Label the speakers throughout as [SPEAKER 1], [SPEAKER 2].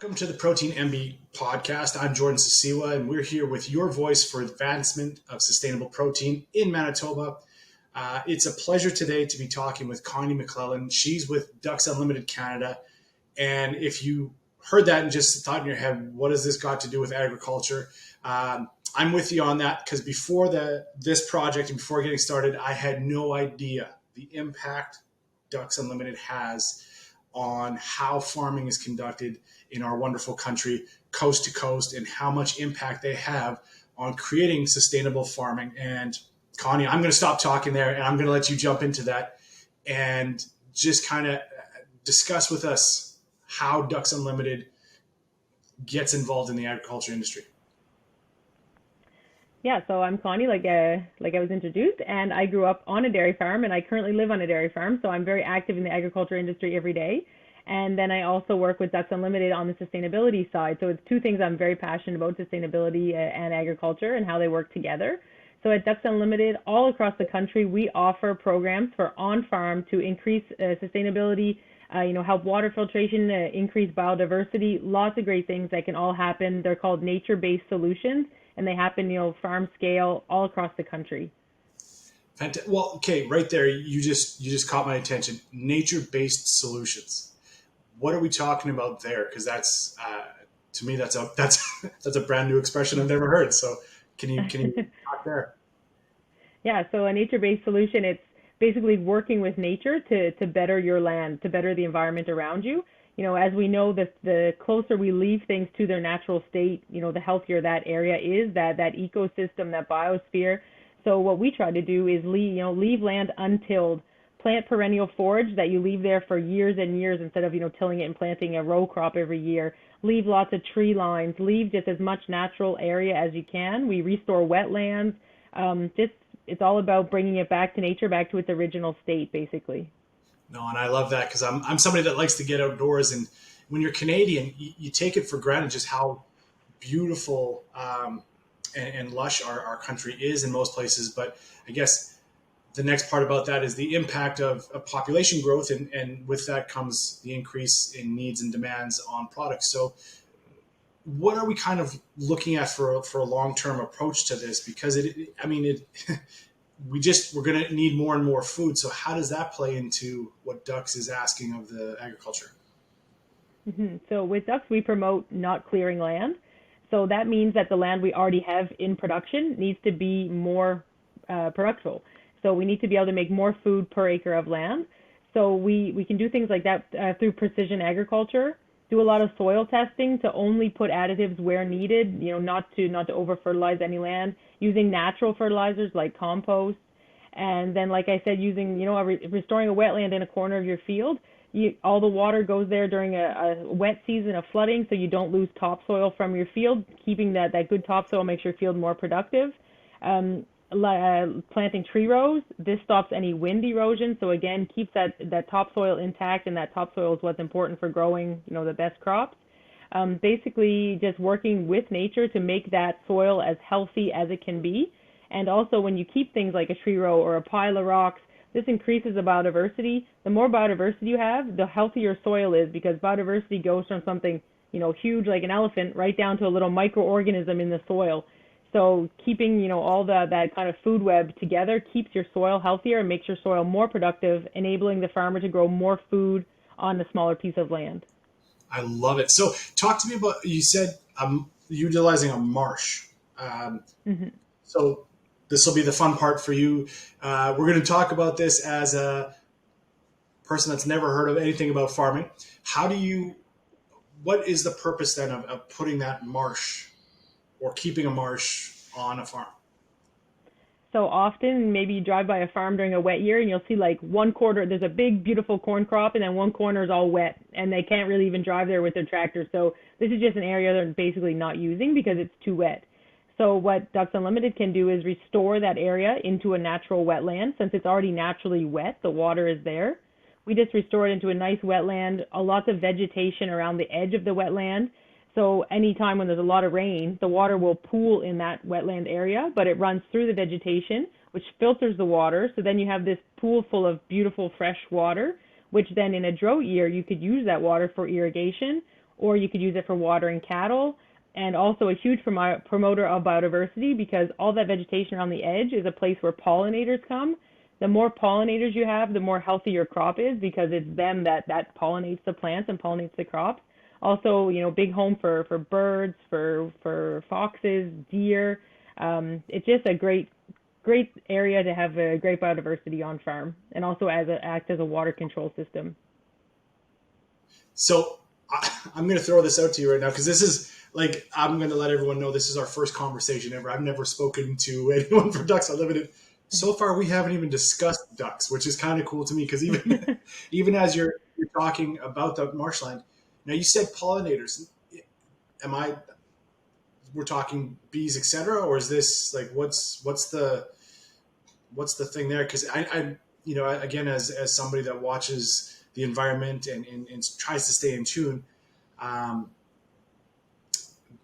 [SPEAKER 1] Welcome to the ProteinMB podcast. I'm Jordan Sisiwa, and we're here with your voice for advancement of sustainable protein in Manitoba. It's a pleasure today to be talking with Connie McLellan. She's with Ducks Unlimited Canada. And if you heard that and just thought in your head, what has this got to do with agriculture? I'm with you on that because before this project and before getting started, I had no idea the impact Ducks Unlimited has on how farming is conducted in our wonderful country, coast to coast, and how much impact they have on creating sustainable farming. And Connie, I'm going to stop talking there and I'm going to let you jump into that and just kind of discuss with us how Ducks Unlimited gets involved in the agriculture industry.
[SPEAKER 2] Yeah, so I'm Connie, like I was introduced, and I grew up on a dairy farm, and I currently live on a dairy farm, so I'm very active in the agriculture industry every day. And then I also work with Ducks Unlimited on the sustainability side. So it's two things I'm very passionate about, sustainability and agriculture and how they work together. So at Ducks Unlimited, all across the country, we offer programs for on-farm to increase sustainability, help water filtration, increase biodiversity, lots of great things that can all happen. They're called nature-based solutions, and they happen, farm scale all across the country.
[SPEAKER 1] Fantastic. Well, okay, right there, you just caught my attention. Nature-based solutions. What are we talking about there? Because that's to me that's a brand new expression I've never heard. So can you talk there?
[SPEAKER 2] Yeah, so a nature-based solution, it's basically working with nature to better your land, to better the environment around you. As we know, the closer we leave things to their natural state, the healthier that area is, that ecosystem, that biosphere. So what we try to do is leave land untilled, plant perennial forage that you leave there for years and years instead of, tilling it and planting a row crop every year. Leave lots of tree lines, leave just as much natural area as you can. We restore wetlands. It's all about bringing it back to nature, back to its original state, basically.
[SPEAKER 1] No, and I love that because I'm somebody that likes to get outdoors, and when you're Canadian, you take it for granted just how beautiful and lush our country is in most places. But I guess the next part about that is the impact of population growth, and with that comes the increase in needs and demands on products. So what are we kind of looking at for a long-term approach to this? Because we're going to need more and more food. So how does that play into what Ducks is asking of the agriculture?
[SPEAKER 2] Mm-hmm. So with Ducks, we promote not clearing land. So that means that the land we already have in production needs to be more productive. So we need to be able to make more food per acre of land. So we can do things like that through precision agriculture, do a lot of soil testing to only put additives where needed, not to over fertilize any land, using natural fertilizers like compost. And then, like I said, using, restoring a wetland in a corner of your field. All the water goes there during a wet season of flooding, so you don't lose topsoil from your field. Keeping that good topsoil makes your field more productive. Planting tree rows, this stops any wind erosion, so again keeps that topsoil intact, and that topsoil is what's important for growing the best crops. Basically just working with nature to make that soil as healthy as it can be. And also when you keep things like a tree row or a pile of rocks, this increases the biodiversity. The more biodiversity you have, the healthier soil is, because biodiversity goes from something huge like an elephant right down to a little microorganism in the soil. So keeping, all that kind of food web together keeps your soil healthier and makes your soil more productive, enabling the farmer to grow more food on a smaller piece of land.
[SPEAKER 1] I love it. So talk to me about, you said utilizing a marsh.
[SPEAKER 2] Mm-hmm.
[SPEAKER 1] So this will be the fun part for you. We're going to talk about this as a person that's never heard of anything about farming. What is the purpose then of putting that marsh or keeping a marsh on a farm?
[SPEAKER 2] So often, maybe you drive by a farm during a wet year and you'll see like one quarter, there's a big, beautiful corn crop, and then one corner is all wet, and they can't really even drive there with their tractor. So this is just an area they're basically not using because it's too wet. So what Ducks Unlimited can do is restore that area into a natural wetland. Since it's already naturally wet, the water is there. We just restore it into a nice wetland, lots of vegetation around the edge of the wetland. So anytime when there's a lot of rain, the water will pool in that wetland area, but it runs through the vegetation, which filters the water. So then you have this pool full of beautiful fresh water, which then in a drought year, you could use that water for irrigation, or you could use it for watering cattle, and also a huge promoter of biodiversity because all that vegetation around the edge is a place where pollinators come. The more pollinators you have, the more healthy your crop is because it's them that pollinates the plants and pollinates the crops. Also, big home for birds, for foxes, deer. It's just a great area to have a great biodiversity on farm, and also act as a water control system.
[SPEAKER 1] So I'm going to throw this out to you right now because this is like, I'm going to let everyone know this is our first conversation ever. I've never spoken to anyone for Ducks Unlimited. So far, we haven't even discussed ducks, which is kind of cool to me because even as you're talking about the marshland, now you said pollinators. Am I? We're talking bees, etc., or is this like what's the thing there? Because I again, as somebody that watches the environment and tries to stay in tune,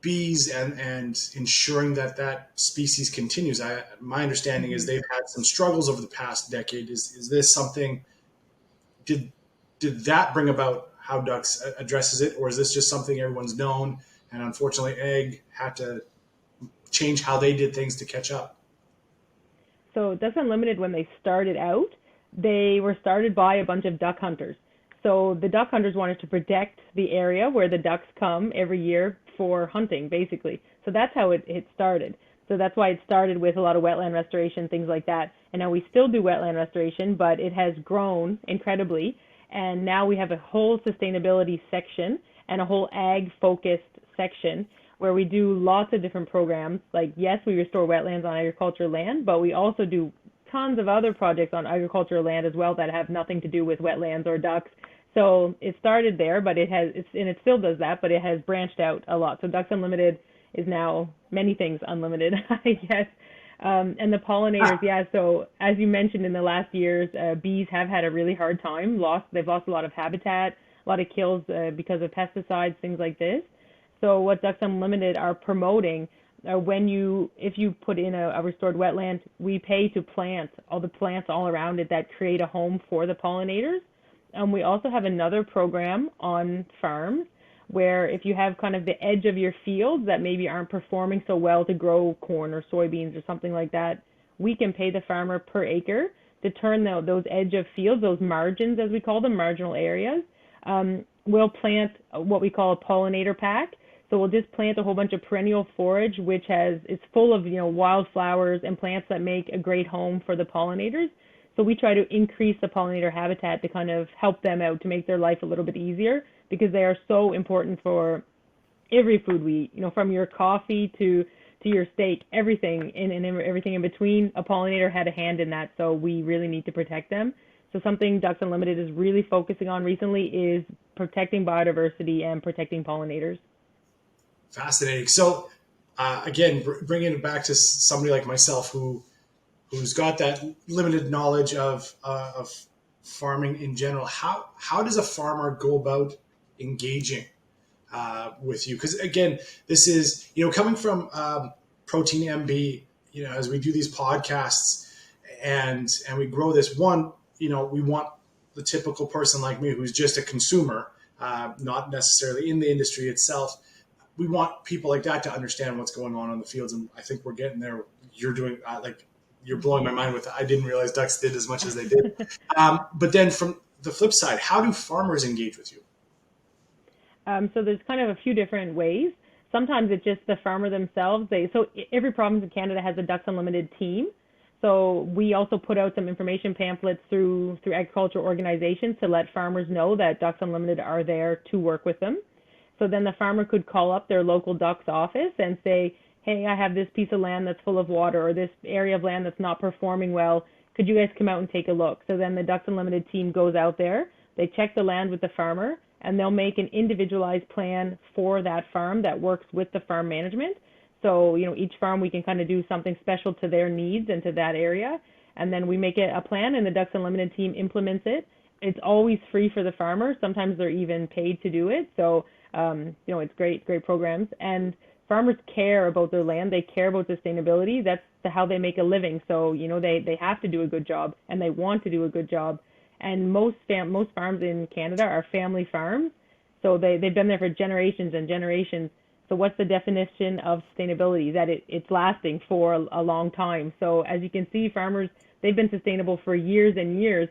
[SPEAKER 1] bees and ensuring that species continues. My understanding is they've had some struggles over the past decade. Is this something? Did that bring about how Ducks addresses it, or is this just something everyone's known? And unfortunately, Egg had to change how they did things to catch up.
[SPEAKER 2] So Ducks Unlimited, when they started out, they were started by a bunch of duck hunters. So the duck hunters wanted to protect the area where the ducks come every year for hunting, basically. So that's how it started. So that's why it started with a lot of wetland restoration, things like that. And now we still do wetland restoration, but it has grown incredibly. And now we have a whole sustainability section and a whole ag-focused section where we do lots of different programs. Like, yes, we restore wetlands on agricultural land, but we also do tons of other projects on agricultural land as well that have nothing to do with wetlands or ducks. So it started there, but it still does that, but it has branched out a lot. So Ducks Unlimited is now many things unlimited, I guess. And the pollinators, yeah. So as you mentioned, in the last years, bees have had a really hard time. They've lost a lot of habitat, a lot of kills because of pesticides, things like this. So what Ducks Unlimited are promoting, if you put in a restored wetland, we pay to plant all the plants all around it that create a home for the pollinators. We also have another program on farms where if you have kind of the edge of your fields that maybe aren't performing so well to grow corn or soybeans or something like that, we can pay the farmer per acre to turn those edge of fields, those margins as we call them, marginal areas. We'll plant what we call a pollinator pack. So we'll just plant a whole bunch of perennial forage, which is full of wildflowers and plants that make a great home for the pollinators. So we try to increase the pollinator habitat to kind of help them out to make their life a little bit easier because they are so important for every food we eat. From your coffee to your steak, everything and everything in between. A pollinator had a hand in that, so we really need to protect them. So something Ducks Unlimited is really focusing on recently is protecting biodiversity and protecting pollinators.
[SPEAKER 1] Fascinating. So again, bringing it back to somebody like myself who's got that limited knowledge of farming in general. How does a farmer go about engaging with you? Because again, this is coming from ProteinMB. As we do these podcasts and we grow this one, we want the typical person like me who's just a consumer, not necessarily in the industry itself. We want people like that to understand what's going on the fields, and I think we're getting there. You're doing you're blowing my mind with it. I didn't realize ducks did as much as they did. But then from the flip side, how do farmers engage with you?
[SPEAKER 2] So there's kind of a few different ways. Sometimes it's just the farmer themselves. So every province in Canada has a Ducks Unlimited team. So we also put out some information pamphlets through agricultural organizations to let farmers know that Ducks Unlimited are there to work with them. So then the farmer could call up their local Ducks office and say, hey, I have this piece of land that's full of water or this area of land that's not performing well. Could you guys come out and take a look? So then the Ducks Unlimited team goes out there, they check the land with the farmer, and they'll make an individualized plan for that farm that works with the farm management. So, each farm we can kind of do something special to their needs and to that area. And then we make it a plan and the Ducks Unlimited team implements it. It's always free for the farmer. Sometimes they're even paid to do it. So, it's great programs. And farmers care about their land. They care about sustainability. That's how they make a living. So, they have to do a good job and they want to do a good job. And most farms in Canada are family farms. So they've been there for generations and generations. So what's the definition of sustainability? That it's lasting for a long time. So as you can see, farmers, they've been sustainable for years and years,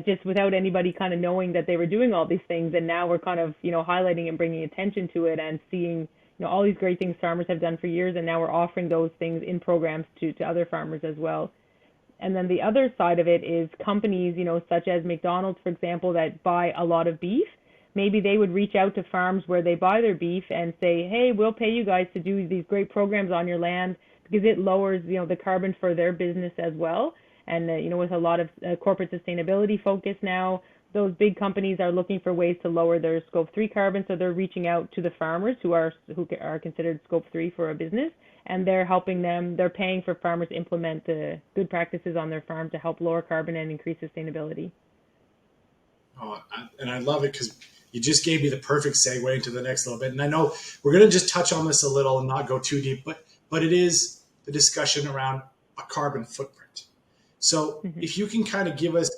[SPEAKER 2] just without anybody kind of knowing that they were doing all these things. And now we're kind of, highlighting and bringing attention to it and seeing, all these great things farmers have done for years. And now we're offering those things in programs to other farmers as well. And then the other side of it is companies, such as McDonald's, for example, that buy a lot of beef. Maybe they would reach out to farms where they buy their beef and say, hey, we'll pay you guys to do these great programs on your land because it lowers, the carbon for their business as well. And, with a lot of corporate sustainability focus now, those big companies are looking for ways to lower their scope 3 carbon. So they're reaching out to the farmers who are considered scope 3 for a business, and they're helping them. They're paying for farmers to implement the good practices on their farm to help lower carbon and increase sustainability.
[SPEAKER 1] Oh, and I love it because you just gave me the perfect segue into the next little bit. And I know we're going to just touch on this a little and not go too deep, but it is the discussion around a carbon footprint. So if you can kind of give us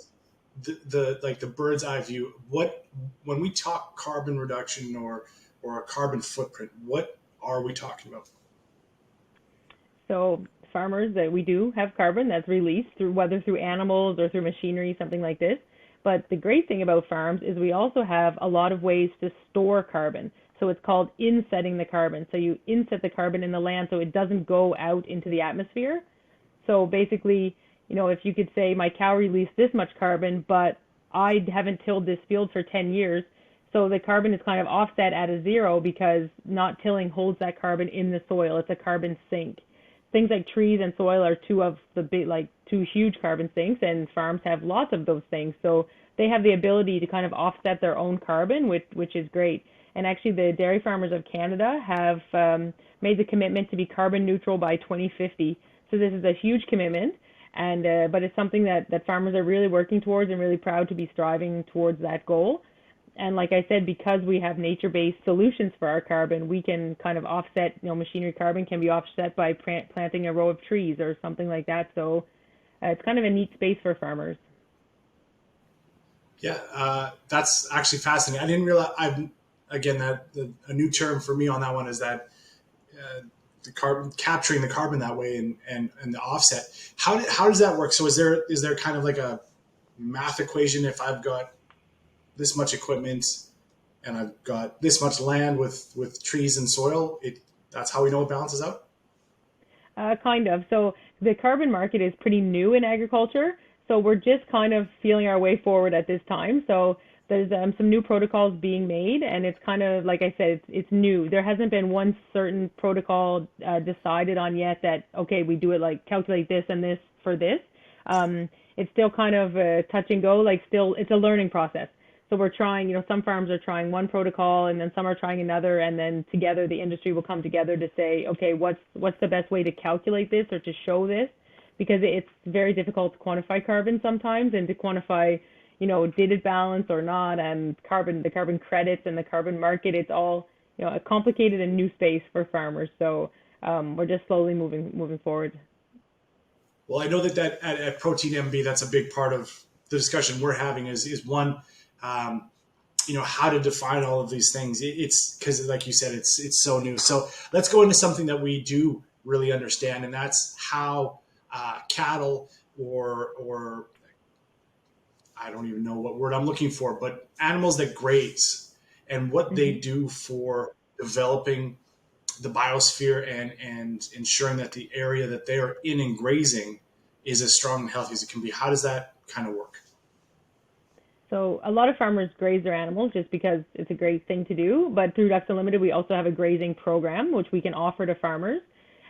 [SPEAKER 1] the bird's eye view, when we talk carbon reduction or a carbon footprint, what are we talking about?
[SPEAKER 2] So farmers, that we do have carbon that's released whether through animals or through machinery, something like this. But the great thing about farms is we also have a lot of ways to store carbon. So it's called insetting the carbon. So you inset the carbon in the land so it doesn't go out into the atmosphere. So basically, if you could say my cow released this much carbon, but I haven't tilled this field for 10 years, so the carbon is kind of offset at a zero because not tilling holds that carbon in the soil. It's a carbon sink. Things like trees and soil are two huge carbon sinks, and farms have lots of those things. So they have the ability to kind of offset their own carbon, which is great. And actually, the dairy farmers of Canada have made the commitment to be carbon neutral by 2050. So this is a huge commitment, and but it's something that farmers are really working towards and really proud to be striving towards that goal. And like I said, because we have nature-based solutions for our carbon, we can kind of offset, machinery carbon can be offset by planting a row of trees or something like that. So it's kind of a neat space for farmers.
[SPEAKER 1] Yeah, that's actually fascinating. I didn't realize, a new term for me on that one is that the carbon, capturing the carbon that way and the offset. How does that work? So is there kind of like a math equation? If I've got this much equipment and I've got this much land with trees and soil, that's how we know it balances out?
[SPEAKER 2] Kind of. So the carbon market is pretty new in agriculture. So we're just kind of feeling our way forward at this time. So there's some new protocols being made, and it's kind of, like I said, it's new. There hasn't been one certain protocol decided on yet that, okay, we do it like calculate this and this for this. It's still kind of touch and go, it's a learning process. So we're trying, some farms are trying one protocol and then some are trying another, and then together the industry will come together to say, okay, what's the best way to calculate this or to show this? Because it's very difficult to quantify carbon sometimes, and to quantify, did it balance or not, and the carbon credits and the carbon market, it's all, a complicated and new space for farmers. So we're just slowly moving forward.
[SPEAKER 1] Well, I know that at ProteinMB, that's a big part of the discussion we're having is one, how to define all of these things. It's because, like you said, it's so new. So let's go into something that we do really understand, and that's how cattle or I don't even know what word I'm looking for, but animals that graze and what they do for developing the biosphere and ensuring that the area that they are in and grazing is as strong and healthy as it can be. How does that kind of work?
[SPEAKER 2] So a lot of farmers graze their animals just because it's a great thing to do. But through Ducks Unlimited, we also have a grazing program, which we can offer to farmers.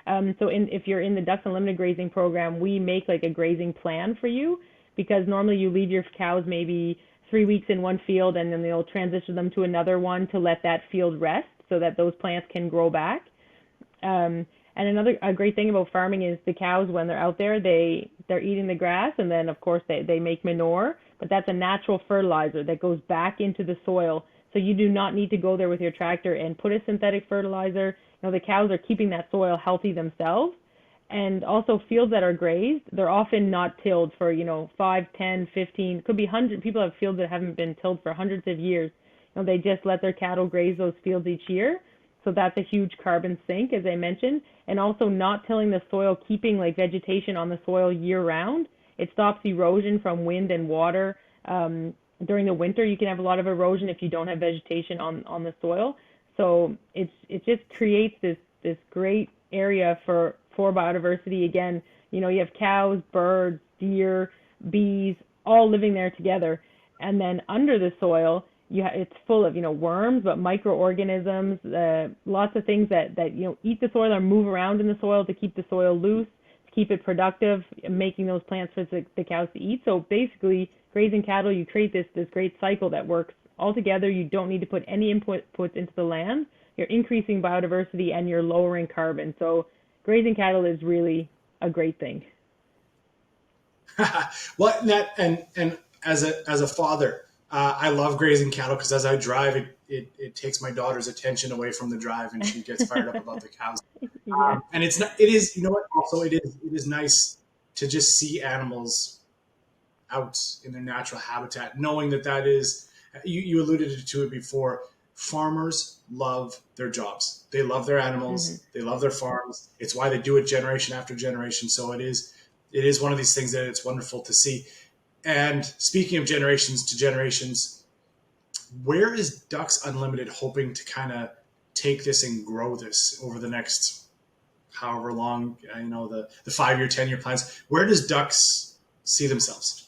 [SPEAKER 2] If you're in the Ducks Unlimited grazing program, we make like a grazing plan for you, because normally you leave your cows maybe 3 weeks in one field and then they'll transition them to another one to let that field rest so that those plants can grow back. And a great thing about farming is the cows, when they're out there, they're eating the grass, and then of course they make manure, but that's a natural fertilizer that goes back into the soil. So you do not need to go there with your tractor and put a synthetic fertilizer. The cows are keeping that soil healthy themselves. And also fields that are grazed, they're often not tilled for, 5, 10, 15, could be 100. People have fields that haven't been tilled for hundreds of years. and they just let their cattle graze those fields each year. So that's a huge carbon sink, as I mentioned. And also not tilling the soil, keeping like vegetation on the soil year round. It stops erosion from wind and water. During the winter, you can have a lot of erosion if you don't have vegetation on the soil. So it just creates this great area for biodiversity. Again, you have cows, birds, deer, bees, all living there together. And then under the soil, it's full of worms, but microorganisms, lots of things that eat the soil or move around in the soil to keep the soil loose, to keep it productive, making those plants for the cows to eat. So basically, grazing cattle, you create this great cycle that works all together. You don't need to put any inputs into the land. You're increasing biodiversity and you're lowering carbon. So grazing cattle is really a great thing.
[SPEAKER 1] Well, and as a father, I love grazing cattle because as I drive, it takes my daughter's attention away from the drive, and she gets fired up about the cows.
[SPEAKER 2] Yeah.
[SPEAKER 1] And it is, you know what? Also, it is nice to just see animals out in their natural habitat, knowing that is. You alluded to it before. Farmers love their jobs. They love their animals. Mm-hmm. They love their farms. It's why they do it generation after generation. So it is one of these things that it's wonderful to see. And speaking of generations to generations, where is Ducks Unlimited hoping to kind of take this and grow this over the next however long, the 5-year, 10-year plans? Where does Ducks see themselves?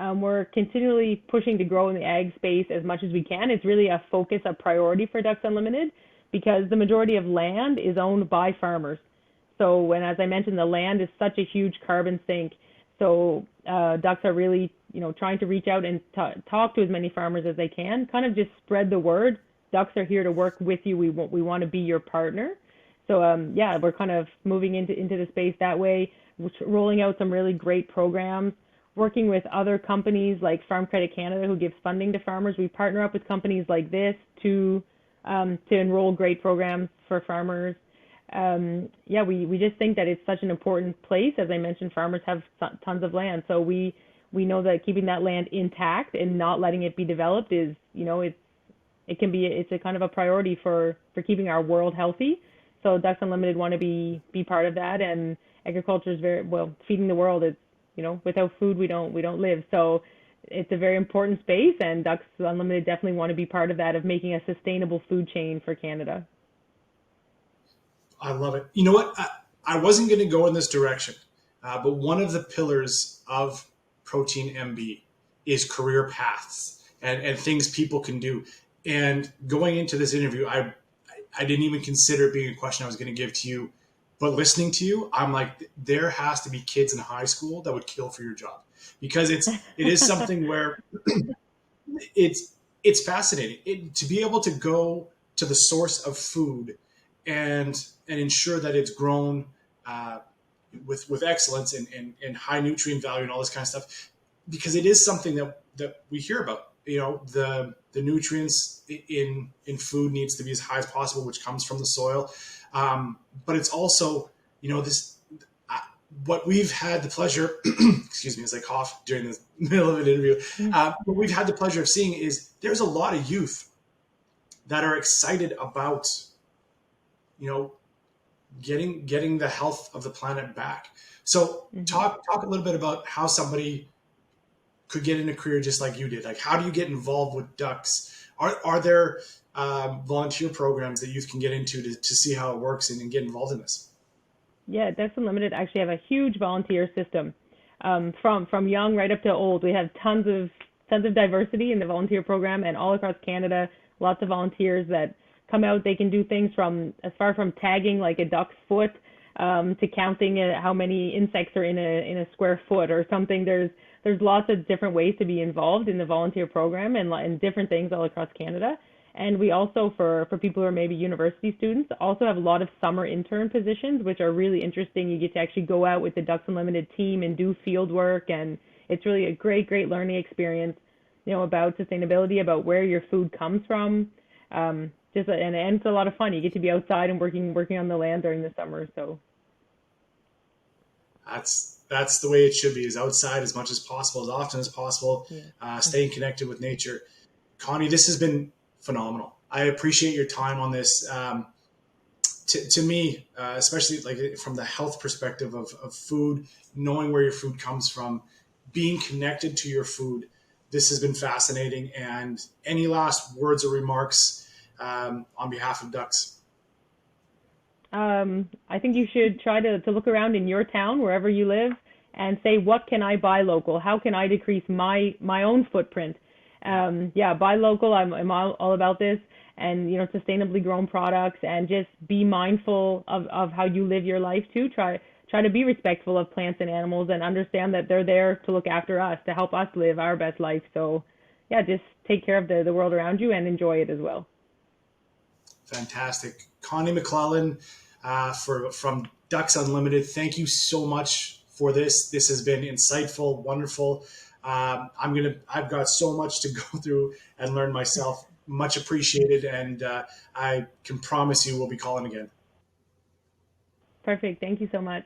[SPEAKER 2] We're continually pushing to grow in the ag space as much as we can. It's really a focus, a priority for Ducks Unlimited because the majority of land is owned by farmers. So, and as I mentioned, the land is such a huge carbon sink. So Ducks are really, trying to reach out and talk to as many farmers as they can, kind of just spread the word. Ducks are here to work with you. We want to be your partner. So we're kind of moving into the space that way, rolling out some really great programs, working with other companies like Farm Credit Canada who gives funding to farmers. We partner up with companies like this to enroll great programs for farmers. We just think that it's such an important place. As I mentioned, farmers have tons of land. So we know that keeping that land intact and not letting it be developed is, it's a kind of a priority for keeping our world healthy. So Ducks Unlimited want to be part of that, and agriculture is feeding the world. It's, without food we don't live. So it's a very important space, and Ducks Unlimited definitely want to be part of that, of making a sustainable food chain for Canada.
[SPEAKER 1] I love it. You know what? I wasn't going to go in this direction, but one of the pillars of ProteinMB is career paths and things people can do. And going into this interview, I didn't even consider it being a question I was going to give to you. But listening to you, I'm like, there has to be kids in high school that would kill for your job, because it is something where it's fascinating to be able to go to the source of food and ensure that it's grown with excellence and high nutrient value and all this kind of stuff, because it is something that we hear about. The nutrients in food needs to be as high as possible, which comes from the soil. But it's also, what we've had the pleasure, excuse me, as I cough during the middle of an interview, what we've had the pleasure of seeing is there's a lot of youth that are excited about, getting the health of the planet back. So talk a little bit about how somebody could get in a career just like you did. Like, how do you get involved with Ducks? Are there volunteer programs that youth can get into to see how it works and get involved in this?
[SPEAKER 2] Yeah, Ducks Unlimited actually have a huge volunteer system, from young right up to old. We have tons of diversity in the volunteer program, and all across Canada, lots of volunteers that come out. They can do things from as far from tagging like a duck's foot to counting how many insects are in a square foot or something. There's lots of different ways to be involved in the volunteer program and different things all across Canada. And we also, for people who are maybe university students, also have a lot of summer intern positions, which are really interesting. You get to actually go out with the Ducks Unlimited team and do field work, and it's really a great learning experience, about sustainability, about where your food comes from. And it's a lot of fun. You get to be outside and working on the land during the summer. So
[SPEAKER 1] that's the way it should be, is outside as much as possible, as often as possible, staying connected with nature. Connie, this has been phenomenal. I appreciate your time on this. To me, especially like from the health perspective of food, knowing where your food comes from, being connected to your food, this has been fascinating. And any last words or remarks on behalf of Ducks?
[SPEAKER 2] I think you should try to look around in your town, wherever you live, and say, what can I buy local? How can I decrease my own footprint? Yeah, buy local. I'm all about this, and sustainably grown products, and just be mindful of how you live your life too. Try to be respectful of plants and animals, and understand that they're there to look after us, to help us live our best life. So, yeah, just take care of the world around you and enjoy it as well.
[SPEAKER 1] Fantastic. Connie McLellan from Ducks Unlimited, thank you so much for this. This has been insightful, wonderful. I've got so much to go through and learn myself. Much appreciated, and I can promise you we'll be calling again.
[SPEAKER 2] Perfect. Thank you so much.